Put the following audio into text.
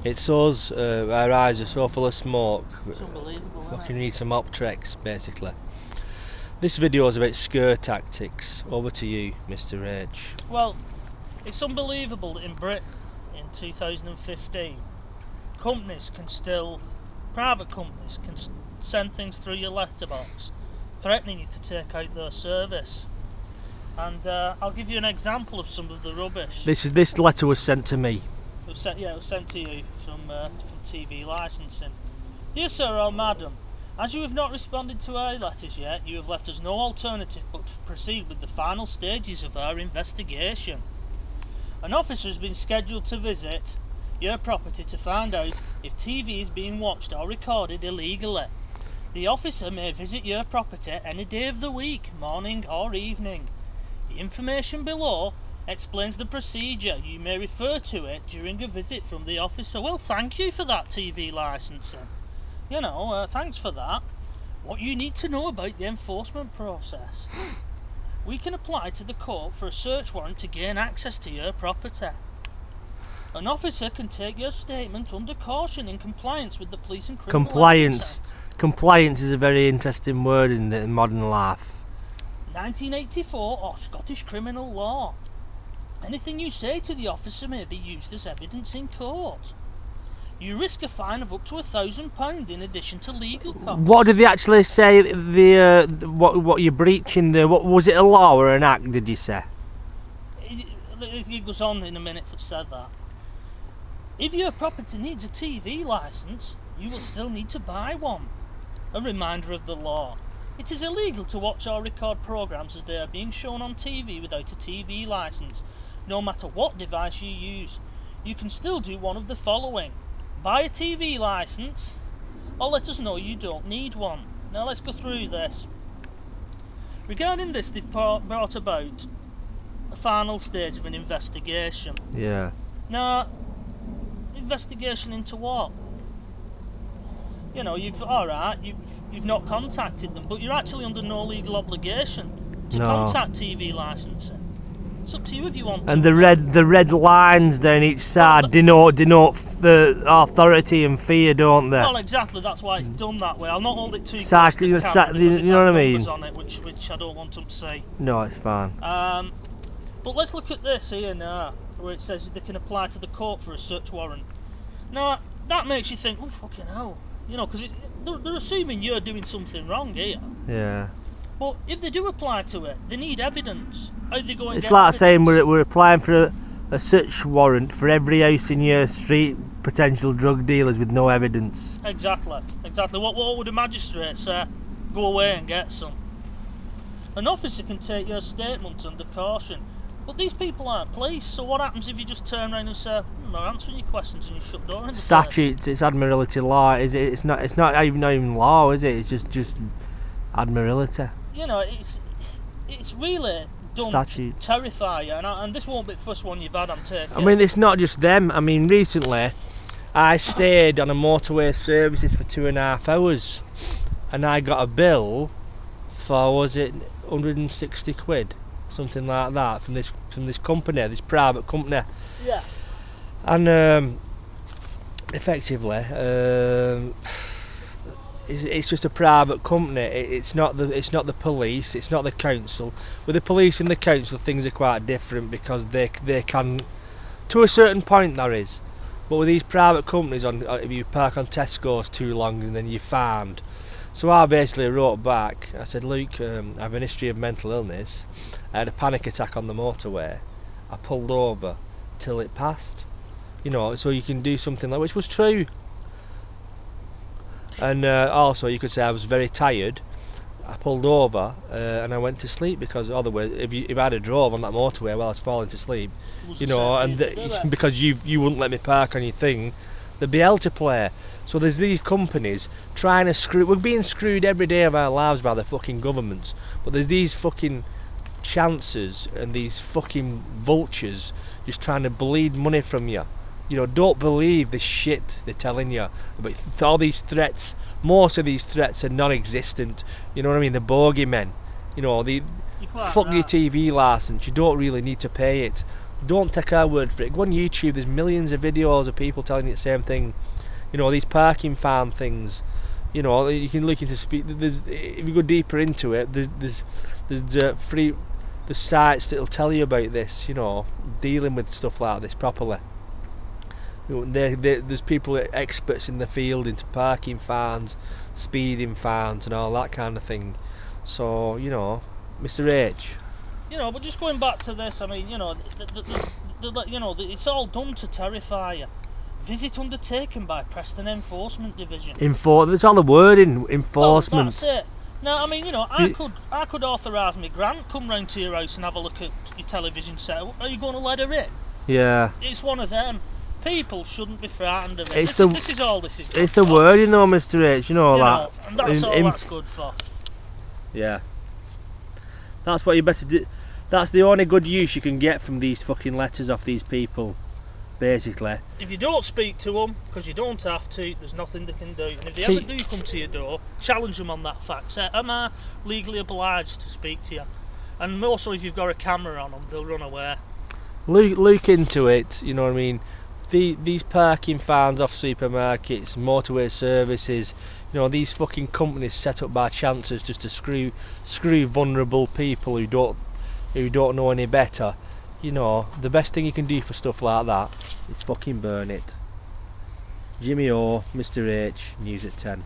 It's us, our eyes are so full of smoke. It's unbelievable, isn't Fucking it? need some Optrex, basically. This video is about scare tactics. Over to you, Mr. H. Well, it's unbelievable that in Britain in 2015, private companies can send things through your letterbox, threatening you to take out their service. And I'll give you an example of some of the rubbish. This letter was sent to me. It was sent to you from TV licensing. Dear sir or madam, as you have not responded to our letters yet, you have left us no alternative but to proceed with the final stages of our investigation. An officer has been scheduled to visit your property to find out if TV is being watched or recorded illegally. The officer may visit your property any day of the week, morning or evening. The information below explains the procedure. You may refer to it during a visit from the officer. Well, thank you for that, TV licensing. Thanks for that. What you need to know about the enforcement process. We can apply to the court for a search warrant to gain access to your property. An officer can take your statement under caution in compliance with the Police and Criminal Compliance. Act. Compliance is a very interesting word in the modern life. 1984 or Scottish criminal law. Anything you say to the officer may be used as evidence in court. You risk a fine of up to £1,000 in addition to legal costs. What did they actually say? What you're breaching? What was it? A law or an act? Did you say? It goes on in a minute if it said that. If your property needs a TV licence, you will still need to buy one. A reminder of the law. It is illegal to watch or record programmes as they are being shown on TV without a TV licence, no matter what device you use. You can still do one of the following. Buy a TV licence, or let us know you don't need one. Now let's go through this. Regarding this, they've brought about a final stage of an investigation. Yeah. Now, investigation into what? You've not contacted them, but you're actually under no legal obligation to contact TV licensing. It's up to you if you want to. And the red lines down each side denote authority and fear, don't they? Well, exactly. That's why it's done that way. I'll not hold it too close to You the camera because it know what I has mean? numbers on it, which I don't want them to see. No, it's fine. But let's look at this here now, where it says they can apply to the court for a search warrant. Now that makes you think, oh fucking hell, because they're assuming you're doing something wrong here. Yeah. But if they do apply to it, they need evidence. How are they going? It's like saying we're applying for a search warrant for every house in your street, potential drug dealers with no evidence. Exactly. What would a magistrate say? Go away and get some. An officer can take your statement under caution, but these people aren't police. So what happens if you just turn around and say, "I'm not answering your questions," and you shut the door in the Statutes. It's Admiralty law, is it? It's not even law, is it? It's just Admiralty. It's really done to terrify you, and this won't be the first one you've had, I'm taking. I mean, it's not just them. I mean, recently I stayed on a motorway services for 2.5 hours, and I got a bill for, was it 160 quid, something like that, from this company, this private company. Yeah. And effectively, it's just a private company. It's not the police. It's not the council. With the police and the council, things are quite different because they can, to a certain point, there is. But with these private companies, if you park on Tesco's too long, and then you're fined. So I basically wrote back. I said, "Luke, I have an history of mental illness. I had a panic attack on the motorway. I pulled over till it passed. So you can do something like," which was true. And also you could say I was very tired. I pulled over and I went to sleep, because otherwise, if I'd have drove on that motorway while I was falling to sleep, because you wouldn't let me park on your thing, there'd be hell to play. So there's these companies trying to screw. We're being screwed every day of our lives by the fucking governments. But there's these fucking chancers and these fucking vultures just trying to bleed money from you. Don't believe the shit they're telling you about all these threats. Most of these threats are non-existent. You know what I mean? The bogeymen. Fuck your TV licence. You don't really need to pay it. Don't take our word for it. Go on YouTube. There's millions of videos of people telling you the same thing. You know, these parking fine things. You know, you can look into there's, if you go deeper into it, there's sites that'll tell you about this. You know, dealing with stuff like this properly. You know, there's people experts in the field into parking fines, speeding fines, and all that kind of thing. So you know, Mr. H. You know, but just going back to this, I mean, you know, it's all done to terrify you. Visit undertaken by Preston Enforcement Division. There's all the wording, enforcement. Well, that's it. Now, I mean, you know, I could authorise my grant, come round to your house and have a look at your television set. Are you going to let her in? Yeah. It's one of them. People shouldn't be frightened of it. This is all this is. It's the wording though, Mr. H, you know, that. And that's all that's good for. Yeah. That's what you better do. That's the only good use you can get from these fucking letters off these people, basically. If you don't speak to them, because you don't have to, there's nothing they can do. And if they ever do come to your door, challenge them on that fact. Say, am I legally obliged to speak to you? And also, if you've got a camera on them, they'll run away. Look into it, you know what I mean? These parking fines off supermarkets, motorway services, you know, these fucking companies set up by chancers just to screw vulnerable people who don't know any better. You know, the best thing you can do for stuff like that is fucking burn it. Jimmy O, Mr. H, News at 10.